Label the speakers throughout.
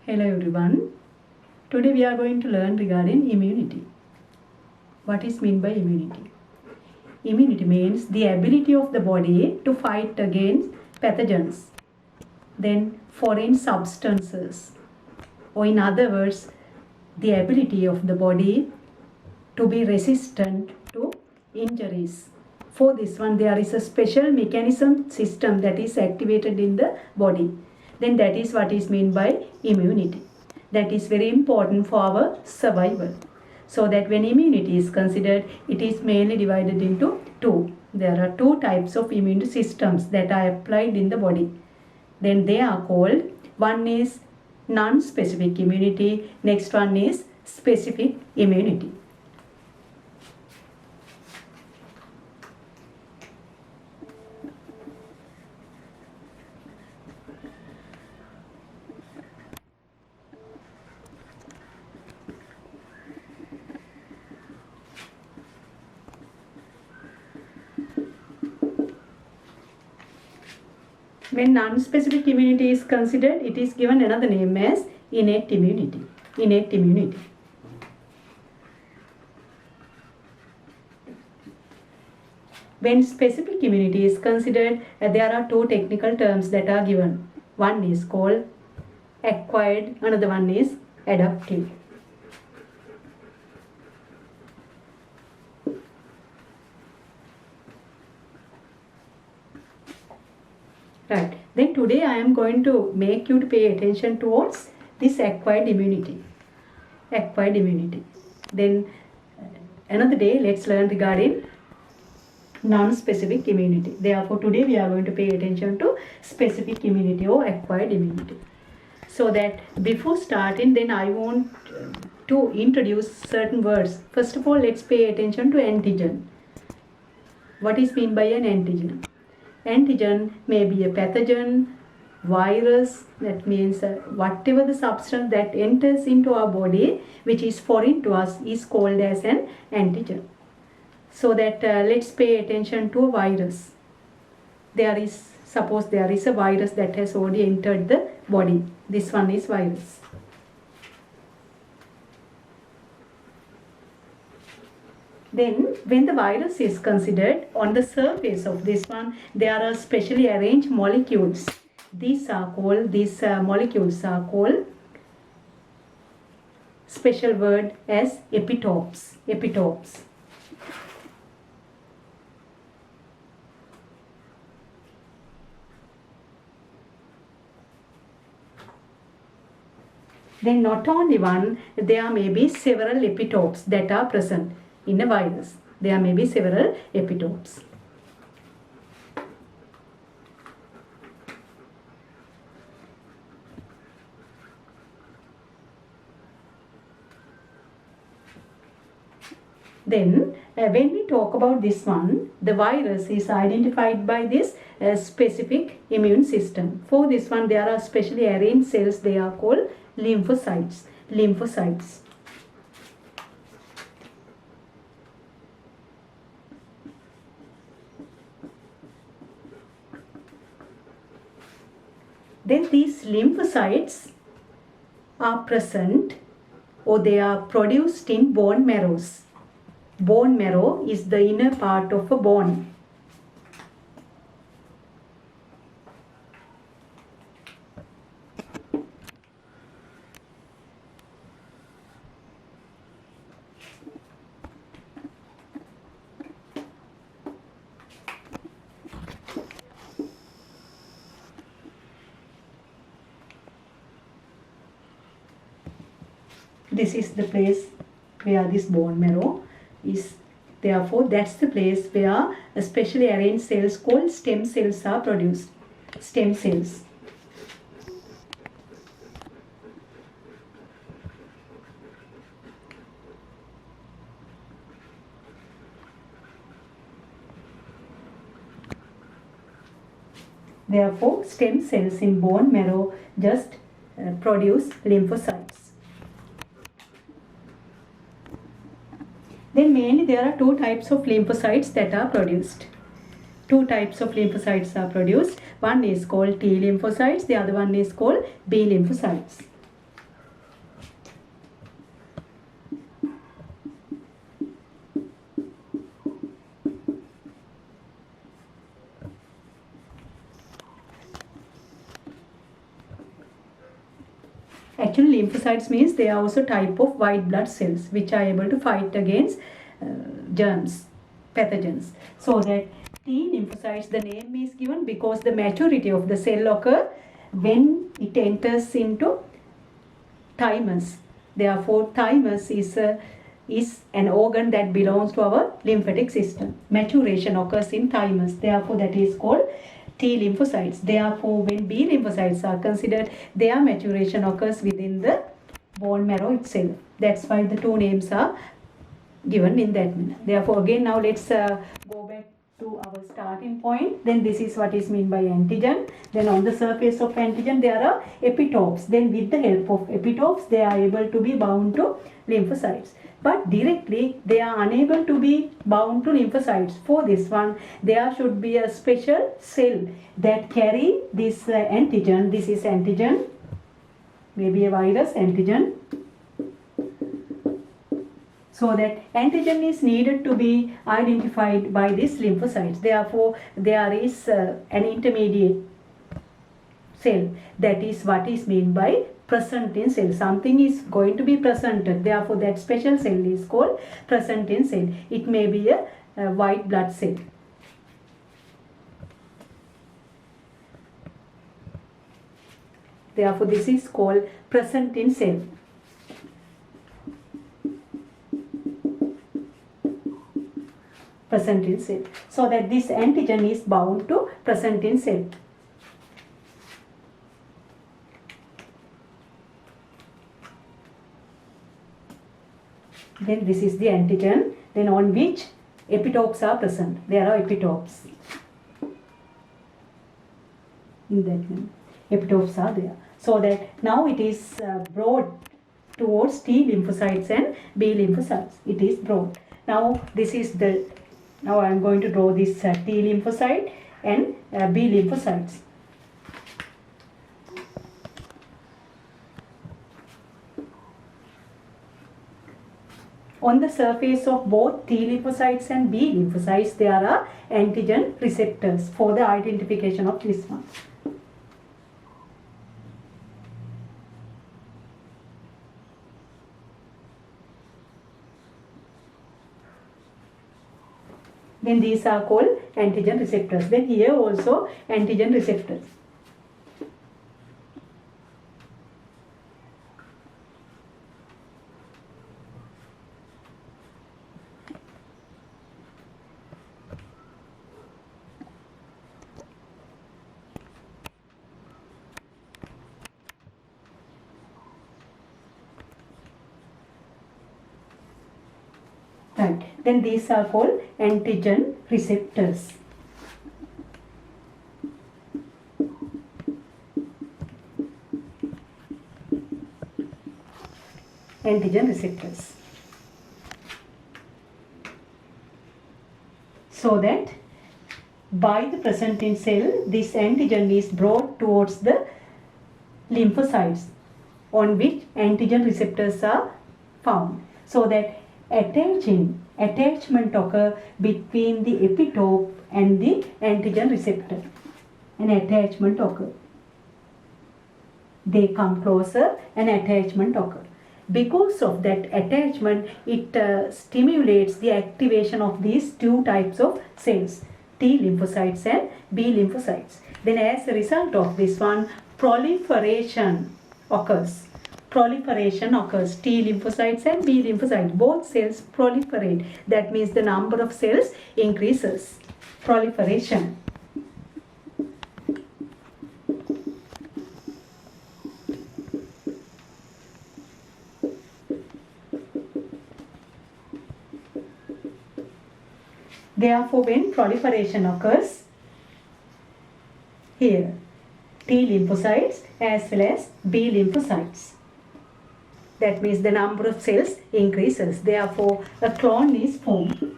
Speaker 1: Hello everyone. Today we are going to learn regarding immunity. What is meant by immunity? Immunity means the ability of the body to fight against pathogens, then foreign substances, or in other words, the ability of the body to be resistant to injuries. For this one, there is a special mechanism system that is activated in the body. Then that is what is meant by immunity. That is very important for our survival. So that when immunity is considered, it is mainly divided into two. There are two types of immune systems that are applied in the body. Then they are called, one is non-specific immunity, next one is specific immunity. When non-specific immunity is considered, it is given another name as innate immunity. Innate immunity. When specific immunity is considered, there are two technical terms that are given. One is called acquired, another one is adaptive. Right. Then today I am going to make you to pay attention towards this acquired immunity. Acquired immunity. Then another day let's learn regarding non-specific immunity. Therefore today we are going to pay attention to specific immunity or acquired immunity. So that before starting, then I want to introduce certain words. First of all, let's pay attention to antigen. What is meant by an antigen? Antigen may be a pathogen, virus, that means whatever the substance that enters into our body which is foreign to us is called as an antigen. So that let's pay attention to a virus. Suppose there is a virus that has already entered the body. This one is virus. Then when the virus is considered, on the surface of this one there are specially arranged molecules. These molecules are called, special word as epitopes. Epitopes. Then not only one, there may be several epitopes that are present in a virus. There may be several epitopes. Then when we talk about this one, the virus is identified by this specific immune system. For this one there are specially arranged cells, they are called lymphocytes. Lymphocytes. Then these lymphocytes are present or they are produced in bone marrows. Bone marrow is the inner part of a bone. This is the place where this bone marrow is. Therefore, that's the place where specially arranged cells called stem cells are produced. Stem cells. Therefore, stem cells in bone marrow just produce lymphocytes. Then mainly there are two types of lymphocytes that are produced. Two types of lymphocytes are produced. One is called T lymphocytes, the other one is called B lymphocytes. Actually, lymphocytes means they are also type of white blood cells which are able to fight against germs, pathogens. So that T lymphocytes, the name is given because the maturity of the cell occur when it enters into thymus. Therefore, thymus is an organ that belongs to our lymphatic system. Maturation occurs in thymus. Therefore, that is called T lymphocytes. Therefore, when B lymphocytes are considered, their maturation occurs within the bone marrow itself. That's why the two names are given in that manner. Therefore, again, now let's go back to our starting point. Then this is what is meant by antigen. Then on the surface of antigen there are epitopes. Then with the help of epitopes they are able to be bound to lymphocytes. But directly they are unable to be bound to lymphocytes. For this one there should be a special cell that carry this antigen. This is antigen, maybe a virus antigen. So that antigen is needed to be identified by these lymphocytes. Therefore, there is an intermediate cell. That is what is meant by presenting cell. Something is going to be presented. Therefore, that special cell is called presenting cell. It may be a white blood cell. Therefore, this is called presenting cell. Presenting cell. So that this antigen is bound to presenting cell. Then this is the antigen, then on which epitopes are present. There are epitopes. In that one, epitopes are there. So that now it is brought towards T lymphocytes and B lymphocytes. It is brought. Now this is the, now I am going to draw this T lymphocyte and B lymphocytes. On the surface of both T lymphocytes and B lymphocytes, there are antigen receptors for the identification of this one. Then these are called antigen receptors. Then here also antigen receptors. Right. Then these are called antigen receptors. Antigen receptors. So that by the presenting cell, this antigen is brought towards the lymphocytes on which antigen receptors are found. So that attachment occur between the epitope and the antigen receptor. An attachment occur. They come closer, an attachment occur. Because of that attachment, it stimulates the activation of these two types of cells, T lymphocytes and B lymphocytes. Then as a result of this one, proliferation occurs. Proliferation occurs. T lymphocytes and B lymphocytes, both cells proliferate. That means the number of cells increases. Proliferation. Therefore, when proliferation occurs, here T lymphocytes as well as B lymphocytes. That means the number of cells increases. Therefore, a clone is formed.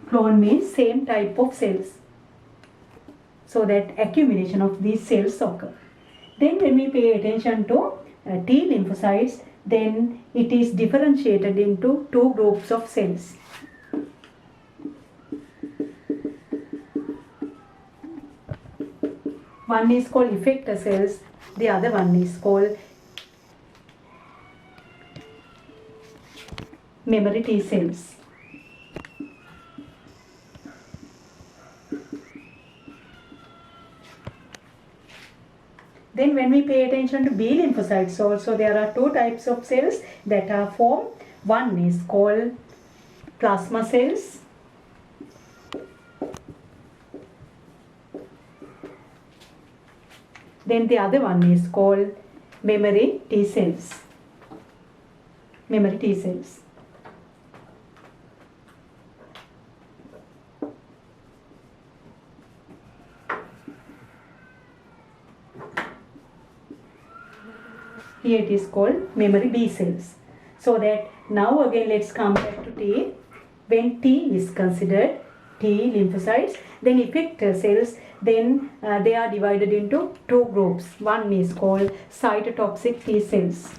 Speaker 1: Clone means same type of cells. So that accumulation of these cells occur. Then when we pay attention to T lymphocytes, then it is differentiated into two groups of cells. One is called effector cells, the other one is called memory T cells. Then when we pay attention to B lymphocytes also, there are two types of cells that are formed. One is called plasma cells. Then the other one is called memory T cells. Memory T cells. Here it is called memory B cells. So that now again let's come back to T. When T is considered T lymphocytes, then effector cells, then they are divided into two groups. One is called cytotoxic T cells.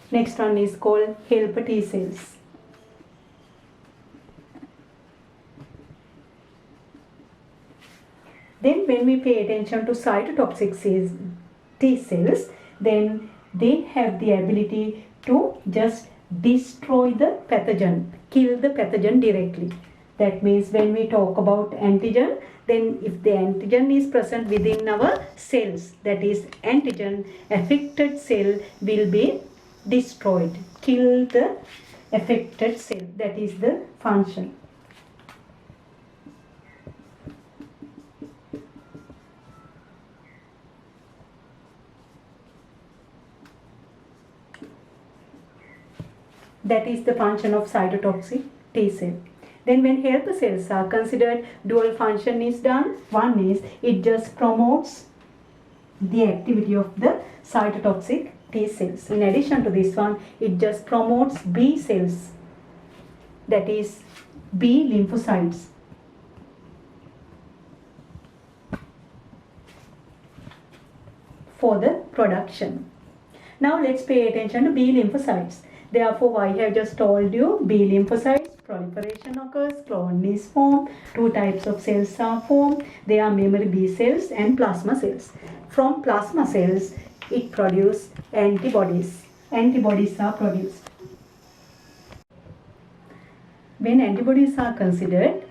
Speaker 1: Next one is called helper T cells. Then when we pay attention to cytotoxic T cells, then they have the ability to just destroy the pathogen, kill the pathogen directly. That means when we talk about antigen, then if the antigen is present within our cells, that is antigen affected cell will be destroyed, kill the affected cell. That is the function. That is the function of cytotoxic T cell. Then when helper cells are considered, dual function is done. One is it just promotes the activity of the cytotoxic T cells. In addition to this one, it just promotes B cells, that is B lymphocytes. For the production. Now let's pay attention to B lymphocytes. Therefore, I have just told you B lymphocytes, proliferation occurs, clone is formed, two types of cells are formed. They are memory B cells and plasma cells. From plasma cells, it produces antibodies. Antibodies are produced. When antibodies are considered,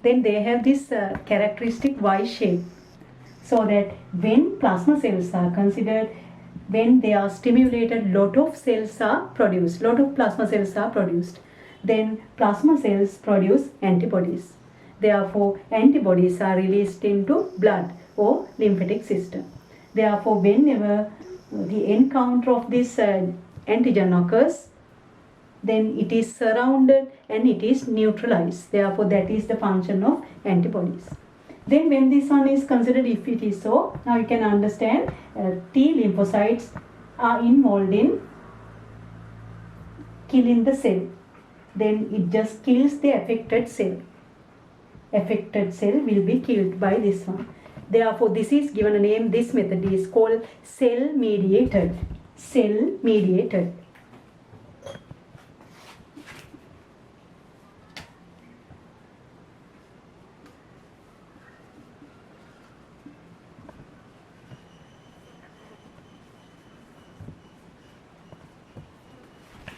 Speaker 1: then they have this characteristic Y shape. So that when plasma cells are considered, when they are stimulated, lot of cells are produced, lot of plasma cells are produced. Then plasma cells produce antibodies. Therefore, antibodies are released into blood or lymphatic system. Therefore, whenever the encounter of this antigen occurs, then it is surrounded and it is neutralized. Therefore, that is the function of antibodies. Then when this one is considered, if it is so, now you can understand T lymphocytes are involved in killing the cell. Then it just kills the affected cell. Affected cell will be killed by this one. Therefore, this is given a name. This method is called cell mediated. Cell mediated.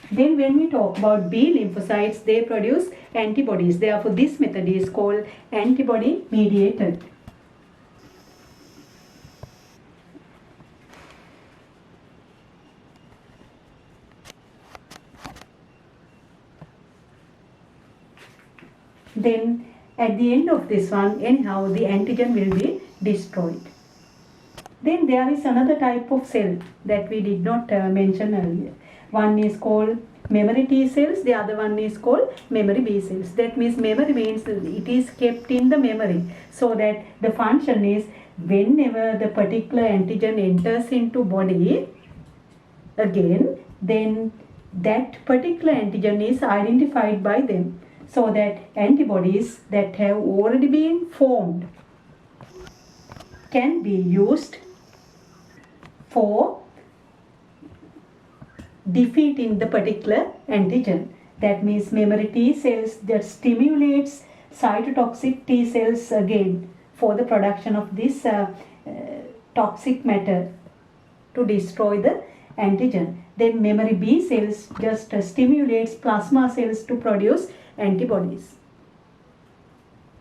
Speaker 1: Then when we talk about B lymphocytes, they produce antibodies. Therefore, this method is called antibody mediated. Then at the end of this one, anyhow, the antigen will be destroyed. Then there is another type of cell that we did not mention earlier. One is called memory T cells, the other one is called memory B cells. That means memory means it is kept in the memory, so that the function is whenever the particular antigen enters into body again, then that particular antigen is identified by them, so that antibodies that have already been formed can be used for defeating the particular antigen. That means memory T cells that stimulates cytotoxic T cells again for the production of this toxic matter to destroy the antigen. Then memory B cells just stimulates plasma cells to produce antibodies.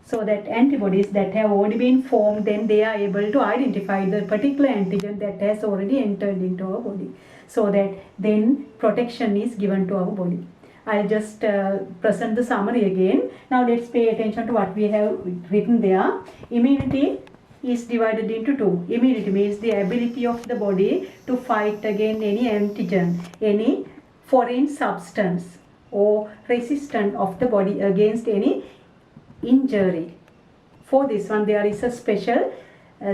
Speaker 1: So that antibodies that have already been formed, then they are able to identify the particular antigen that has already entered into our body. So that then protection is given to our body. I'll just present the summary again. Now let's pay attention to what we have written there. Immunity is divided into two. Immunity means the ability of the body to fight against any antigen, any foreign substance or resistance of the body against any injury. For this one there is a special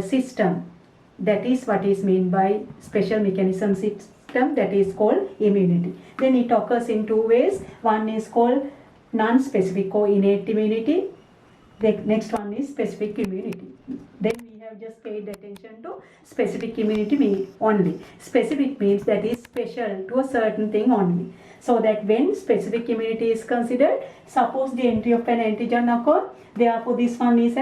Speaker 1: system. That is what is meant by special mechanism system, that is called immunity. Then it occurs in two ways. One is called non-specific or innate immunity. The next one is specific immunity. Then we have just paid attention to specific immunity only. Specific means that is special to a certain thing only. So that when specific immunity is considered, suppose the entry of an antigen occur, therefore this one is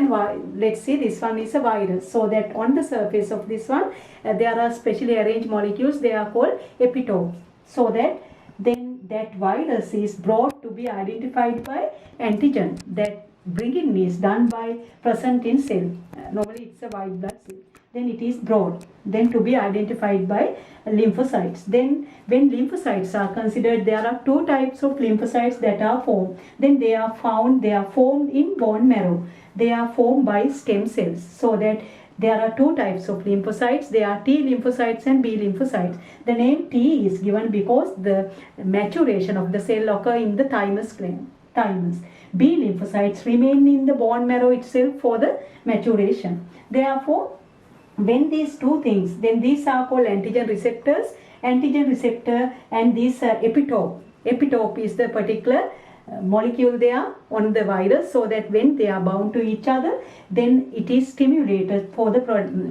Speaker 1: let's see, this one is a virus. So that on the surface of this one, there are specially arranged molecules, they are called epitopes. So that then that virus is brought to be identified by antigen. That bringing is done by present in cell. Normally it's a white blood cell. Then it is brought, then to be identified by lymphocytes. Then when lymphocytes are considered, there are two types of lymphocytes that are formed. Then they are formed in bone marrow. They are formed by stem cells. So that there are two types of lymphocytes. They are T lymphocytes and B lymphocytes. The name T is given because the maturation of the cell occur in the thymus gland. B lymphocytes remain in the bone marrow itself for the maturation. Therefore, when these two things, then these are called antigen receptor and this epitope. Epitope is the particular molecule there on the virus, so that when they are bound to each other, then it is stimulated for the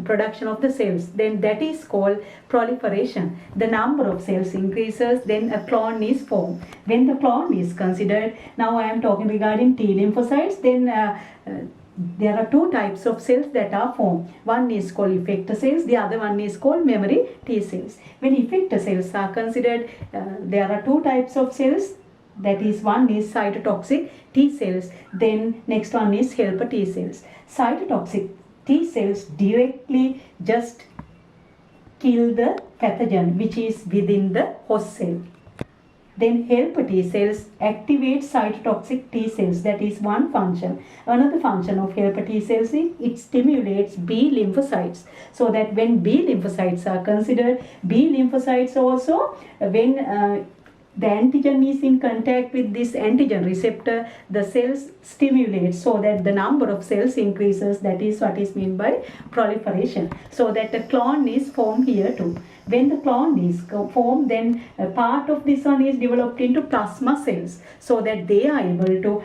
Speaker 1: production of the cells. Then that is called proliferation. The number of cells increases, then a clone is formed. When the clone is considered, now I am talking regarding T lymphocytes, then there are two types of cells that are formed. One is called effector cells, the other one is called memory T cells. When effector cells are considered, there are two types of cells. That is, one is cytotoxic T cells, then next one is helper T cells. Cytotoxic T cells directly just kill the pathogen which is within the host cell. Then helper T cells activate cytotoxic T cells. That is one function. Another function of helper T cells is it stimulates B lymphocytes. So that when B lymphocytes are considered, B lymphocytes also, when the antigen is in contact with this antigen receptor, the cells stimulate so that the number of cells increases. That is what is meant by proliferation. So that a clone is formed here too. When the clone is formed, then a part of this one is developed into plasma cells, so that they are able to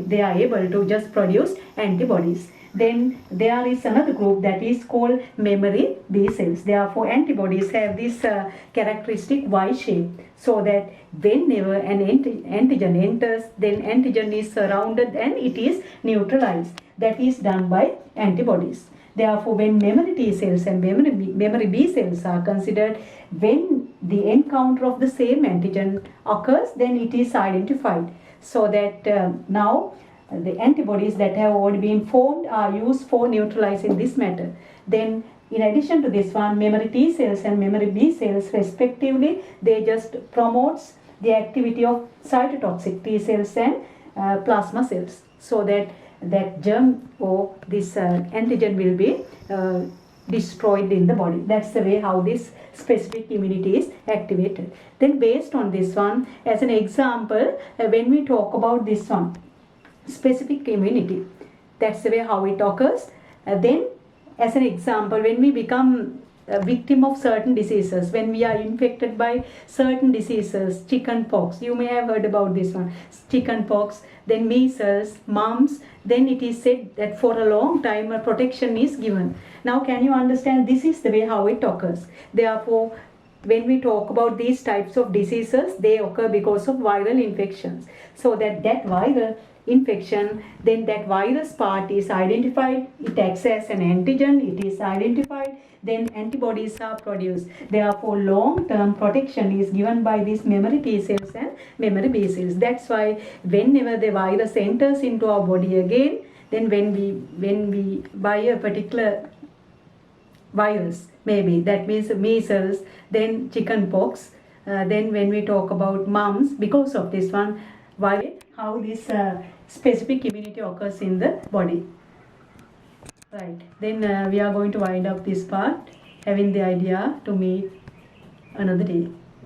Speaker 1: they are able to just produce antibodies. Then there is another group that is called memory B cells. Therefore, antibodies have this characteristic Y shape, so that whenever an antigen enters, then antigen is surrounded and it is neutralized. That is done by antibodies. Therefore, when memory T cells and memory B cells are considered, when the encounter of the same antigen occurs, then it is identified. So that now the antibodies that have already been formed are used for neutralizing this matter. Then in addition to this one, memory T cells and memory B cells respectively, they just promotes the activity of cytotoxic T cells and plasma cells, so that germ or this antigen will be destroyed in the body. That's the way how this specific immunity is activated. Then based on this one, as an example, when we talk about this one, specific immunity, that's the way how it occurs. Then as an example, when we become a victim of certain diseases, when we are infected by certain diseases, chicken pox, you may have heard about this one, chicken pox, then measles, mumps, then it is said that for a long time a protection is given. Now can you understand, this is the way how it occurs. Therefore, when we talk about these types of diseases, they occur because of viral infections. So that viral infection, then that virus part is identified, it acts as an antigen, it is identified, then antibodies are produced. Therefore, long-term protection is given by these memory T cells and memory B cells. That's why whenever the virus enters into our body again, then when we buy a particular virus, maybe that means measles, then chicken pox, then when we talk about mumps, because of this one, why, how this specific immunity occurs in the body. Right, then we are going to wind up this part, having the idea to meet another day.